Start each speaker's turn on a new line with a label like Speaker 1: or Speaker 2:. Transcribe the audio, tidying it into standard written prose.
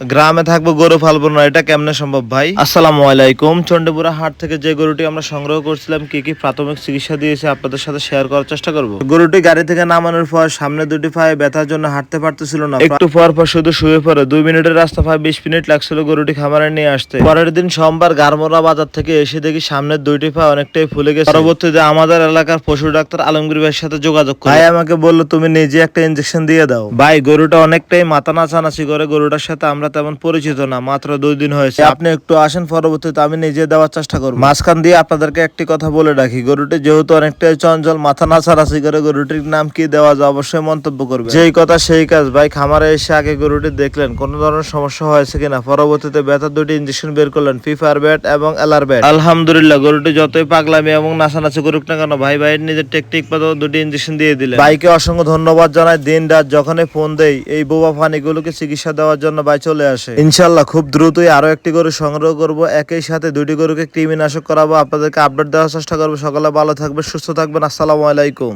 Speaker 1: গ্রামে থাকবো গরু ফালবো না, এটা কেমনে সম্ভব ভাই? আসসালামু আলাইকুম। চন্ডীপুরা হাট থেকে যে গরুটি আমরা সংগ্রহ করছিলাম, কি কি প্রাথমিক চিকিৎসা দিয়েছে আপনাদের সাথে শেয়ার করার চেষ্টা করব। গরুটি গাড়ি থেকে নামানোর পর সামনে দুটি পায়ে ব্যথার জন্য হাঁটতে পারতেছিল না, একটু পর পর শুধু শুয়ে পড়ে। 2 মিনিটের রাস্তা প্রায় 20 মিনিট লাগছিল গরুটি খামারে নিয়ে আসতে। পরের দিন সোমবার গারমোরা বাজার থেকে এসে দেখি সামনের দুইটি পা অনেকটাই ফুলে গেছে। পরবর্তীতে আমাদের এলাকার পশু ডাক্তার আলমগীর ভাইয়ের সাথে যোগাযোগ করি। ভাই আমাকে বললো তুমি নিজে একটা ইনজেকশন দিয়ে দাও। ভাই গরুটা অনেকটাই মাথা নাচানাচি করে, গরুটার সাথে আমরা তেমন পরিচিত না, মাত্র 2 দিন হয়েছে। আপনি একটু আসেন, পরবর্তীতে আমি নিজে দেওয়ার চেষ্টা করবো। মাঝখান দিয়ে আপনাদেরকে একটি কথা বলে রাখি, গরুটি যেহেতু অনেকটাই চঞ্চল, মাথা নাচানাচি করে, গরুটির নাম কি দেওয়া যায় অবশ্যই মন্তব্য করবে। যেই কথা সেই কাজ। ভাই খামারে এসে আগে গরুটি দেখলেন কোন ধরনের সমস্যা হয়েছে কিনা, পরবর্তীতে ব্যথার 2টি ইনজেকশন বের করলেন, ফিফার ব্যাট এবং এলার ব্যাট। আলহামদুলিল্লাহ গরুটি যতই পাগলামি এবং নাচানাচি করুক না কেন, ভাই নিজের টেকনিক মতো 2টি ইনজেকশন দিয়ে দিলেন। ভাইকে অসংখ্য ধন্যবাদ জানাই। দিন রাত যখনই ফোন দেই এই বোবা ফানিগুলোকে চিকিৎসা দেওয়ার জন্য ভাই চলে আসে। ইনশাল্লাহ খুব দ্রুতই আরো একটি গরু সংগ্রহ করব, একই সাথে 2টি গরুকে কৃমিনাশক করাবো, আপনাদেরকে আপডেট দেওয়ার চেষ্টা করবো। সকালে ভালো থাকবে, সুস্থ থাকবেন। আসসালামু আলাইকুম।